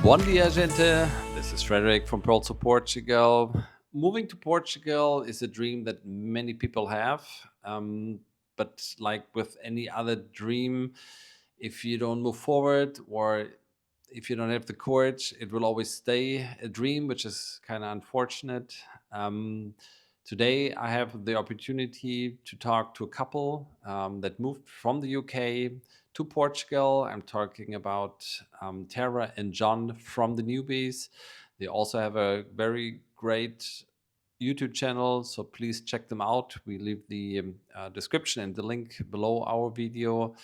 Bom dia, gente. This is Frederick from Portugal. Moving to Portugal is a dream that many people have. But like with any other dream, if you don't move forward or if you don't have the courage, it will always stay a dream, which is kind of unfortunate. Today, I have the opportunity to talk to a couple that moved from the UK to Portugal. I'm talking about Tara and John from the Newbys. They also have a very great YouTube channel, so please check them out. We leave the description and the link below our video.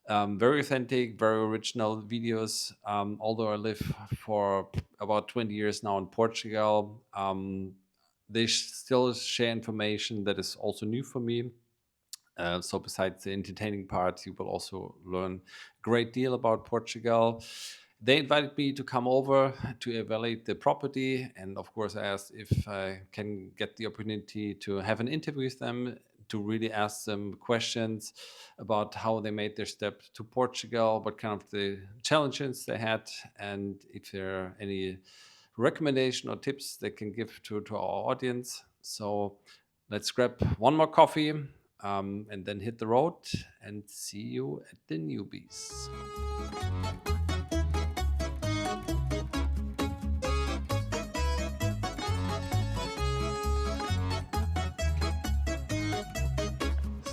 Very authentic, very original videos. Although I live for about 20 years now in Portugal, they still share information that is also new for me. So besides the entertaining part, you will also learn a great deal about Portugal. They invited me to come over to evaluate the property, and of course I asked if I can get the opportunity to have an interview with them, to really ask them questions about how they made their step to Portugal, what kind of the challenges they had, and if there are any recommendation or tips they can give to our audience. So let's grab one more coffee and then hit the road and see you at the Newbys.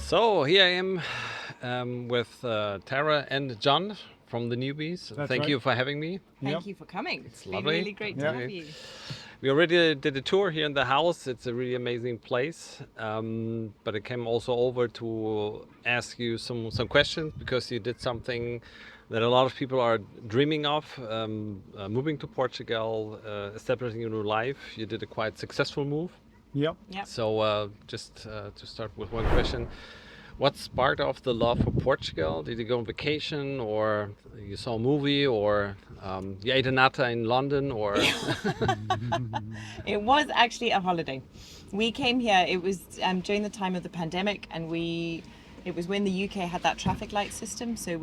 So here I am with Tara and John from the Newbys. Thank you for having me. Thank you for coming. It's been lovely. really great to have you. We already did a tour here in the house. It's a really amazing place. But I came also over to ask you some questions because you did something that a lot of people are dreaming of, moving to Portugal, establishing a new life. You did a quite successful move. Yep. So just to start with one question. What sparked off the love for Portugal? Did you go on vacation, or you saw a movie, or you ate a nata in London, or? It was actually a holiday. We came here, it was during the time of the pandemic, and it was when the UK had that traffic light system, so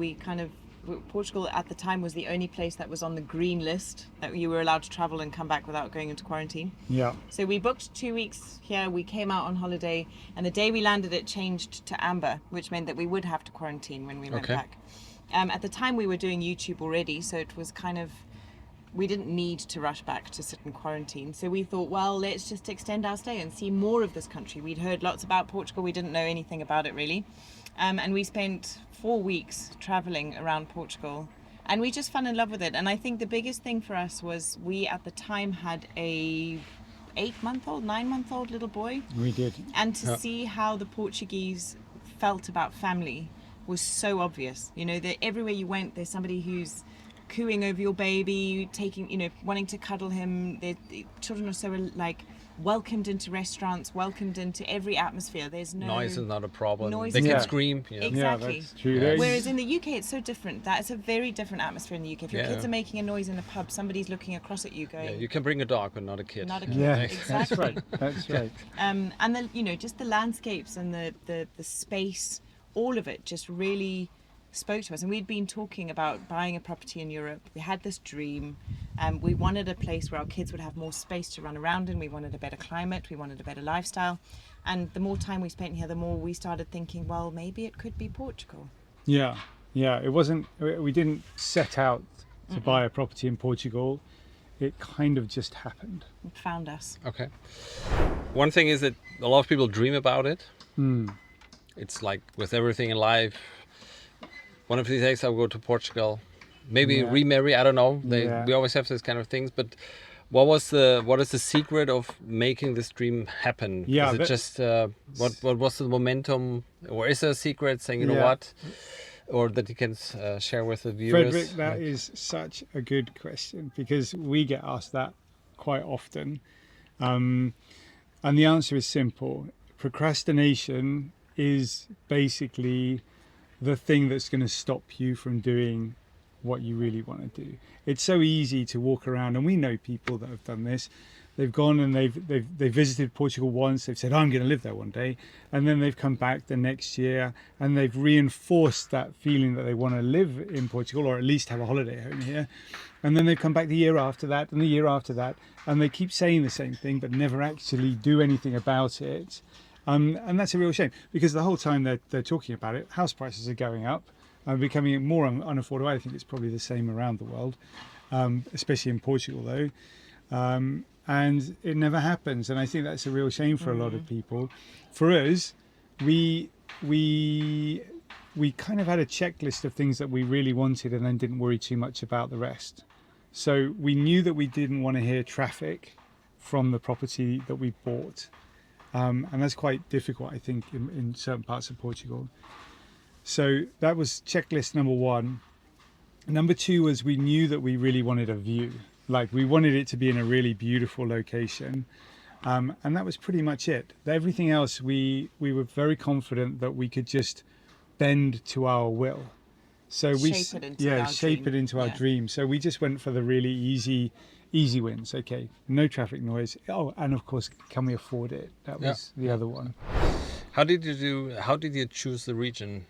Portugal at the time was the only place that was on the green list that you were allowed to travel and come back without going into quarantine. Yeah. So we booked 2 weeks here, we came out on holiday, and the day we landed it changed to amber, which meant that we would have to quarantine when we went back. At the time we were doing YouTube already, so it was we didn't need to rush back to sit in quarantine. So we thought, well, let's just extend our stay and see more of this country. We'd heard lots about Portugal, we didn't know anything about it really. And we spent 4 weeks traveling around Portugal, and we just fell in love with it. And I think the biggest thing for us was we at the time had a 9-month-old little boy. We did. And to see how the Portuguese felt about family was so obvious. You know, that everywhere you went, there's somebody who's cooing over your baby, wanting to cuddle him. The children are so welcomed into restaurants, welcomed into every atmosphere. There's no noise is not a problem. Noise They can Yeah. scream. Exactly. Yeah, that's true. Whereas in the UK, it's so different. That's a very different atmosphere in the UK. If your kids are making a noise in a pub, somebody's looking across at you going, Yeah, you can bring a dog, but not a kid. Not a kid. Yeah, Exactly. that's right. That's right. And then, just the landscapes and the space, all of it just really spoke to us. And we'd been talking about buying a property in Europe. We had this dream. We wanted a place where our kids would have more space to run around in. We wanted a better climate. We wanted a better lifestyle. And the more time we spent here, the more we started thinking, well, maybe it could be Portugal. Yeah. It wasn't. We didn't set out to buy a property in Portugal. It kind of just happened. It found us. Okay. One thing is that a lot of people dream about it. It's like with everything in life. One of these days I'll go to Portugal, maybe remarry. I don't know. We always have these kind of things. But what is the secret of making this dream happen? Yeah, is it just what was the momentum, or is there a secret saying what, or that you can share with the viewers? Frederick, that is such a good question because we get asked that quite often, and the answer is simple. Procrastination is basically the thing that's going to stop you from doing what you really want to do. It's so easy to walk around, and we know people that have done this. They've gone and they've visited Portugal once. They've said, I'm going to live there one day. And then they've come back the next year and they've reinforced that feeling that they want to live in Portugal, or at least have a holiday home here. And then they've come back the year after that and the year after that. And they keep saying the same thing, but never actually do anything about it. And that's a real shame, because the whole time they're talking about it, house prices are going up and becoming more unaffordable. I think it's probably the same around the world, especially in Portugal though. And it never happens. And I think that's a real shame for a lot of people. For us, we kind of had a checklist of things that we really wanted and then didn't worry too much about the rest. So we knew that we didn't want to hear traffic from the property that we bought. And that's quite difficult, I think, in certain parts of Portugal. So that was checklist number one. Number two was we knew that we really wanted a view. Like, we wanted it to be in a really beautiful location. And that was pretty much it. Everything else, we were very confident that we could just bend to our will. So shape it into our dream. So we just went for the really easy wins. Okay, no traffic noise. Oh, and of course, can we afford it? That was the other one. How did you choose the region?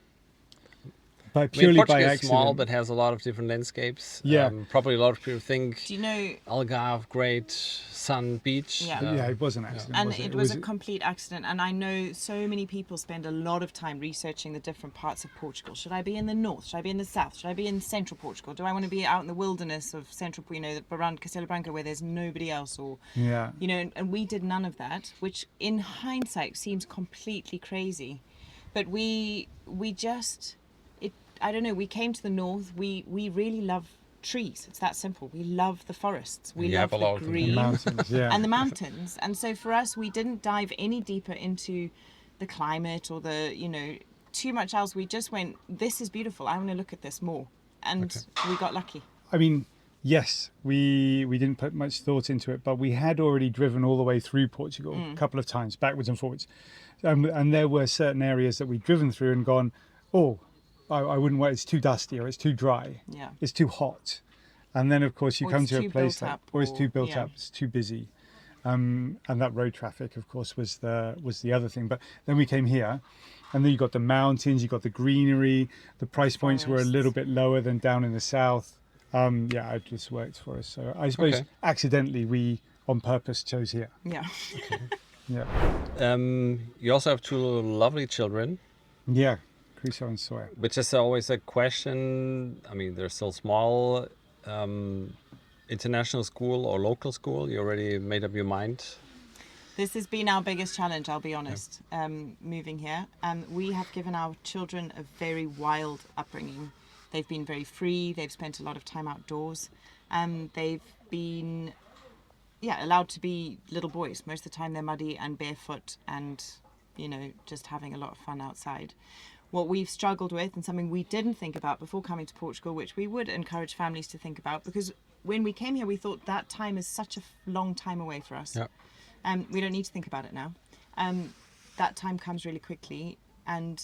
Purely Portugal by is accident. small, but has a lot of different landscapes. Yeah. Probably a lot of people think Do you know? Algarve, great sun, beach. Yeah. Yeah, it was an accident. And wasn't it was a complete accident. And I know so many people spend a lot of time researching the different parts of Portugal. Should I be in the north? Should I be in the south? Should I be in central Portugal? Do I want to be out in the wilderness of central, around Castelo Branco where there's nobody else? Or, Yeah. and we did none of that, which in hindsight seems completely crazy. But we just, I don't know, we came to the north. We really love trees. It's that simple. We love the forests. We love the green Mountains, yeah. and the mountains. And so for us, we didn't dive any deeper into the climate or too much else. We just went, this is beautiful. I want to look at this more. And we got lucky. I mean, yes, we didn't put much thought into it, but we had already driven all the way through Portugal a couple of times, backwards and forwards. And there were certain areas that we'd driven through and gone, oh, I wouldn't wait, it's too dusty, or it's too dry, it's too hot. And then, of course, you come to a place like, or it's too built up, it's too busy. And that road traffic, of course, was the other thing. But then we came here, and then you got the mountains, you got the greenery, the price points were a little bit lower than down in the south. It just worked for us. So I suppose accidentally we, on purpose, chose here. Yeah. Yeah. You also have two lovely children. Yeah. Crusoe and Sawyer. Which is always a question. I mean, they're still small. International school or local school? You already made up your mind? This has been our biggest challenge, I'll be honest, moving here. We have given our children a very wild upbringing. They've been very free. They've spent a lot of time outdoors. They've been, allowed to be little boys. Most of the time they're muddy and barefoot and, just having a lot of fun outside. What we've struggled with, and something we didn't think about before coming to Portugal, which we would encourage families to think about, because when we came here, we thought that time is such a long time away for us. Yeah. We don't need to think about it now. That time comes really quickly, and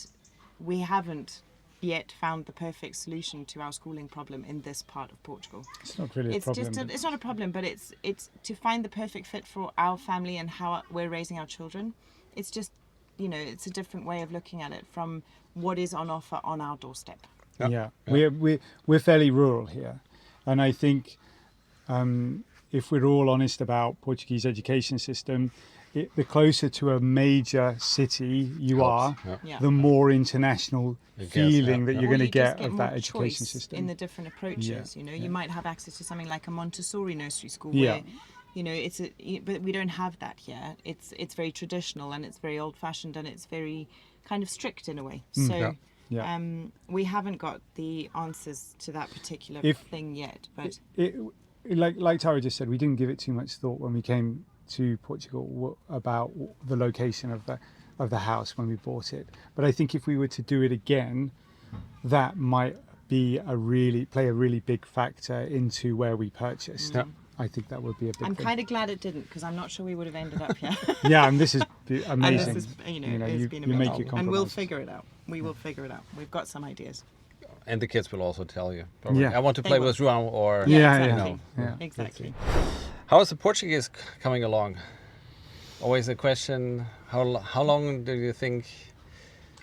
we haven't yet found the perfect solution to our schooling problem in this part of Portugal. It's not really a problem. It's not a problem, but it's to find the perfect fit for our family and how we're raising our children. It's just, it's a different way of looking at it from what is on offer on our doorstep. Yeah. We're fairly rural here, and I think if we're all honest about Portuguese education system, the closer to a major city you are, the more international feeling that you're going to get of that education system. In the different approaches, you might have access to something like a Montessori nursery school where, but we don't have that here. It's very traditional and it's very old-fashioned and it's very kind of strict in a way. So we haven't got the answers to that particular thing yet. But like Tara just said, we didn't give it too much thought when we came to Portugal about the location of the house when we bought it. But I think if we were to do it again, that might be play a really big factor into where we purchased. Yeah. I think that would be a big I'm thing. kind of glad it didn't, because I'm not sure we would have ended up here. Yeah, and this is amazing. And this is, it's been you make amazing. your compromise. And we'll figure it out. We will figure it out. We've got some ideas. And the kids will also tell you. Probably. Yeah. I want to play with João or... Yeah. Exactly. How is the Portuguese coming along? Always a question. How long do you think,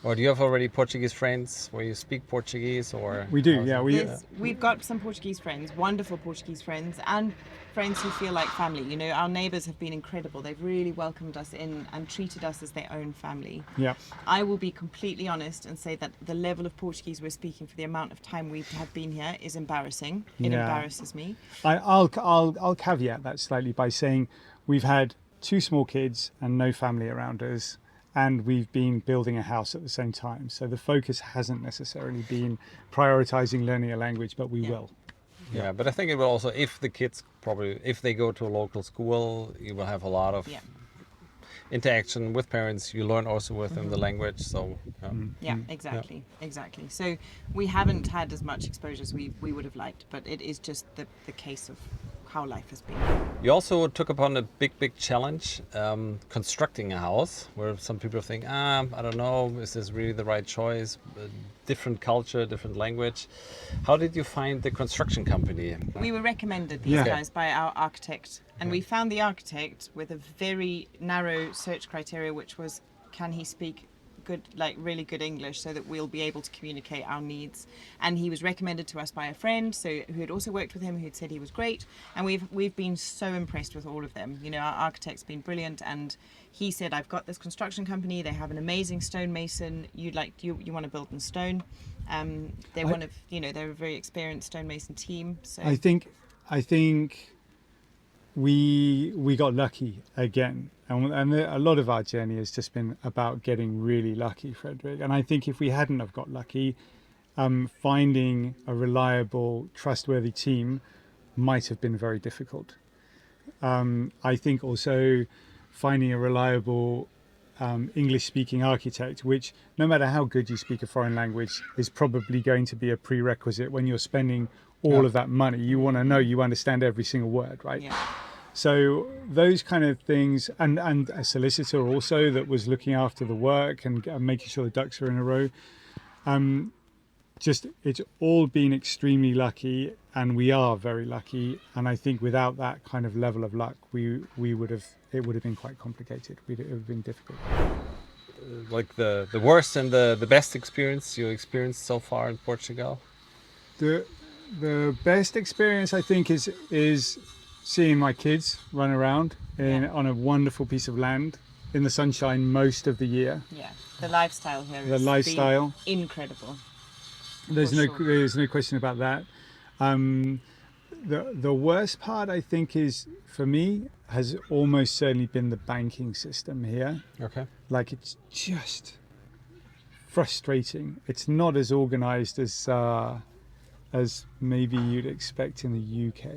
or do you have already Portuguese friends where you speak Portuguese, or We do, how's yeah. it? We've got some Portuguese friends, wonderful Portuguese friends, and friends who feel like family. You know, our neighbours have been incredible. They've really welcomed us in and treated us as their own family. Yeah. I will be completely honest and say that the level of Portuguese we're speaking for the amount of time we have been here is embarrassing. It Yeah. embarrasses me. I'll caveat that slightly by saying we've had 2 small kids and no family around us, and we've been building a house at the same time. So the focus hasn't necessarily been prioritizing learning a language, but we will. Yeah, but I think it will also, if the kids probably, if they go to a local school, you will have a lot of Yeah. interaction with parents. You learn also with them the language. So Yeah, exactly. So we haven't had as much exposure as we would have liked, but it is just the case of how life has been. you also took upon a big challenge, constructing a house, where some people think, I don't know, is this really the right choice? Different culture, different language. How did you find the construction company? We were recommended these Yeah. guys by our architect, and we found the architect with a very narrow search criteria, which was, can he speak good, like really good English, so that we'll be able to communicate our needs. And he was recommended to us by a friend, so who had also worked with him, who'd said he was great. And we've been so impressed with all of them. You know, our architect's been brilliant, and he said, I've got this construction company. They have an amazing stonemason. You want to build in stone. They're they're a very experienced stonemason team. So I think we got lucky again, and a lot of our journey has just been about getting really lucky, Frederick. And I think if we hadn't have got lucky, finding a reliable, trustworthy team might have been very difficult. I think also finding a reliable English-speaking architect, which no matter how good you speak a foreign language, is probably going to be a prerequisite when you're spending all of that money. You want to know you understand every single word, right? yeah. So those kind of things, and a solicitor also that was looking after the work and making sure the ducks are in a row. Just it's all been extremely lucky, and we are very lucky. And I think without that kind of level of luck, it would have been quite complicated. It would have been difficult. Like the worst and the best experience you experienced so far in Portugal? The best experience, I think, is seeing my kids run around on a wonderful piece of land in the sunshine most of the year. Yeah, the lifestyle here The is lifestyle. incredible. There's no question about that. The worst part, I think, is for me has almost certainly been the banking system here. Okay. Like, it's just frustrating. It's not as organised as maybe you'd expect in the UK.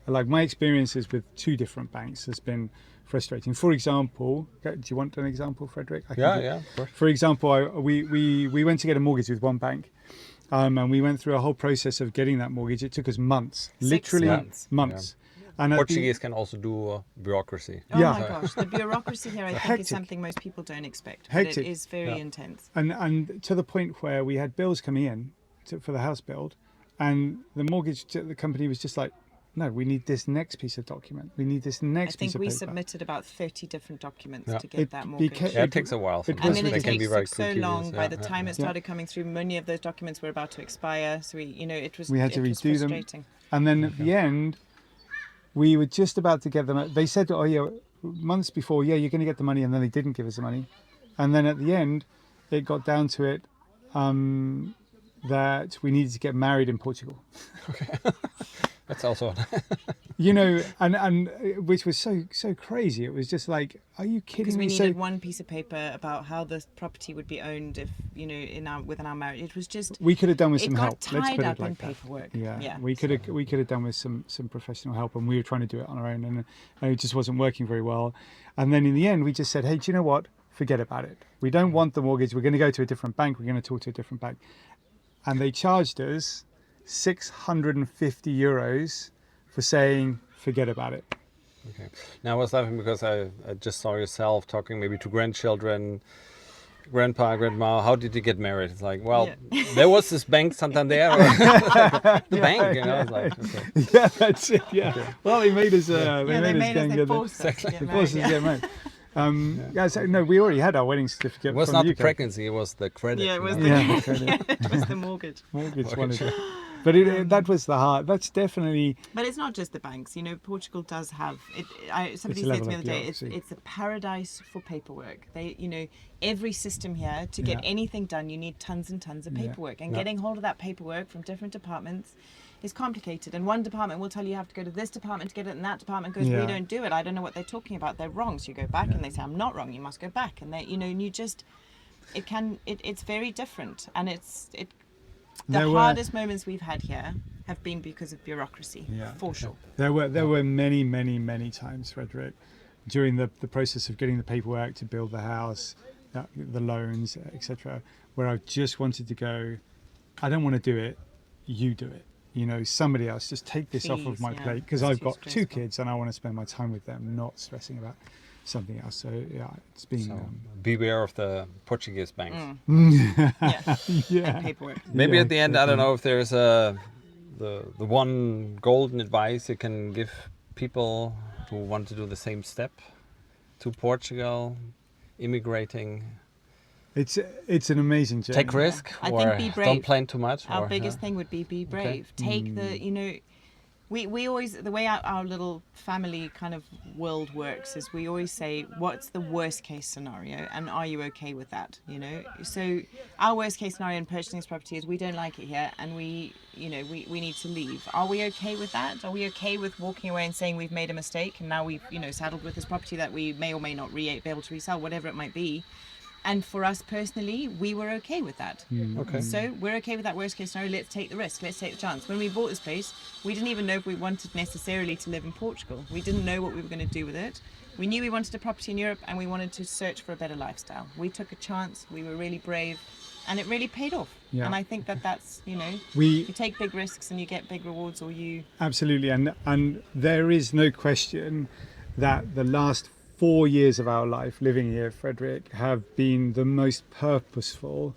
Like, my experiences with 2 different banks has been frustrating. For example, do you want an example, Frederick? Yeah, of course. For example, we went to get a mortgage with one bank, and we went through a whole process of getting that mortgage. It took us months, 6 literally months. months. And at the- Portuguese can also do bureaucracy. Oh Yeah. my gosh, the bureaucracy here, I think, Hectic. is something most people don't expect. But Hectic. it is very intense. and to the point where we had bills coming in for the house build, and the company was just like, no, we need this next piece of document. We need this I next think piece of we paper. submitted about 30 different documents Yeah. to get It that mortgage. became- Yeah, it takes a while. It And Sometimes then they it can be very takes so tedious. long. By the Yeah, time yeah. it started coming through, many of those documents were about to expire. So it was We had to it was redo them. frustrating. And then at the end, we were just about to get them. They said, oh yeah, months before, yeah, you're going to get the money, and then they didn't give us the money. And then at the end, it got down to it that we needed to get married in Portugal. That's also You know, and which was so crazy. It was just like, are you kidding Because we me? needed one piece of paper about how the property would be owned if within our marriage. It was just We could have done with it some got help. Let's tied put up it like in that. paperwork. Yeah, we could have done with some professional help, and we were trying to do it on our own, and it just wasn't working very well. And then in the end, we just said, hey, do you know what? Forget about it. We don't want the mortgage. We're going to go to a different bank. We're going to talk to a different bank. And they charged us €650 for saying, forget about it. okay. Now I was laughing because I just saw yourself talking maybe to grandchildren. grandpa, grandma, how did you get married? It's like, well, Yeah. there was this bank Santander, the bank, you know. It's like, okay. Yeah, that's it. Yeah. Well, they made us. Yeah, they made us, go and they get forced us to the, get they married. forced us to Yeah. get married. Yeah, so, no, we already had our wedding certificate. It was from not the the UK. pregnancy, it was the credit. Yeah, it you was know? the, Yeah, it was the mortgage. mortgage wanted it. But that was the heart. That's definitely. But it's not just the banks. You know, Portugal does have it. Somebody a said level to me the of other day, bureaucracy. it's a paradise for paperwork. They, you know, every system here to get Yeah. anything done, you need tons and tons of Yeah. paperwork, and Yeah. getting hold of that paperwork from different departments is complicated. And one department will tell you have to go to this department to get it, and that department goes, Yeah. we don't do it. I don't know what they're talking about. They're wrong. So you go back, and they say, I'm not wrong. You must go back, and they, you know, and you just, it's very different, and the There were- hardest moments we've had here have been because of bureaucracy, Yeah. for sure. There were many times, Frederick, during the process of getting the paperwork to build the house, the loans, etc., where I just wanted to go, I don't want to do it, you do it. You know, somebody else, just take this off of Please, my yeah, plate, because it's I've too got two stressful. kids and I want to spend my time with them, not stressing about something else. So yeah, it's been So beware of the Portuguese banks. Yeah. yeah. And paperwork. Maybe Yeah, at the end, I don't definitely. know if there's the one golden advice you can give people who want to do the same step to Portugal, immigrating. It's an amazing journey. Take risk, I or think be brave. don't plan too much. Our or, biggest thing would be brave. Take the, you know, we always, the way our little family kind of world works is we always say, what's the worst case scenario, and are you okay with that? You know, so our worst case scenario in purchasing this property is we don't like it here, and we need to leave. Are we okay with that? Are we okay with walking away and saying we've made a mistake, and now we've, you know, saddled with this property that we may or may not be able to resell, whatever it might be? And for us personally, we were okay with that. Okay. So we're okay with that worst case scenario. Let's take the risk. Let's take the chance. When we bought this place, we didn't even know if we wanted necessarily to live in Portugal. We didn't know what we were going to do with it. We knew we wanted a property in Europe, and we wanted to search for a better lifestyle. We took a chance. We were really brave, and it really paid off. Yeah. And I think that's, you know, We you take big risks and you get big rewards, or you. Absolutely, and there is no question that the last 4 years of our life living here, Frederick, have been the most purposeful,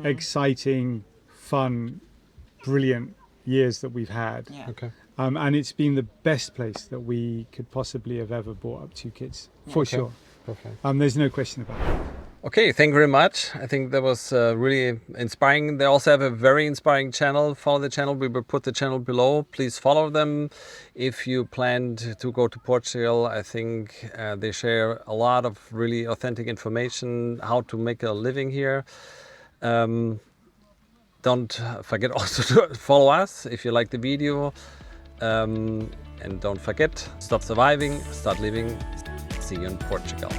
exciting, fun, brilliant years that we've had. Yeah. Okay. And it's been the best place that we could possibly have ever brought up two kids, for Okay. sure. Perfect. There's no question about it. Okay, thank you very much. I think that was really inspiring. They also have a very inspiring channel. Follow the channel. We will put the channel below. Please follow them. If you planned to go to Portugal, I think they share a lot of really authentic information, how to make a living here. Don't forget also to follow us if you like the video. And don't forget, stop surviving, start living. See you in Portugal.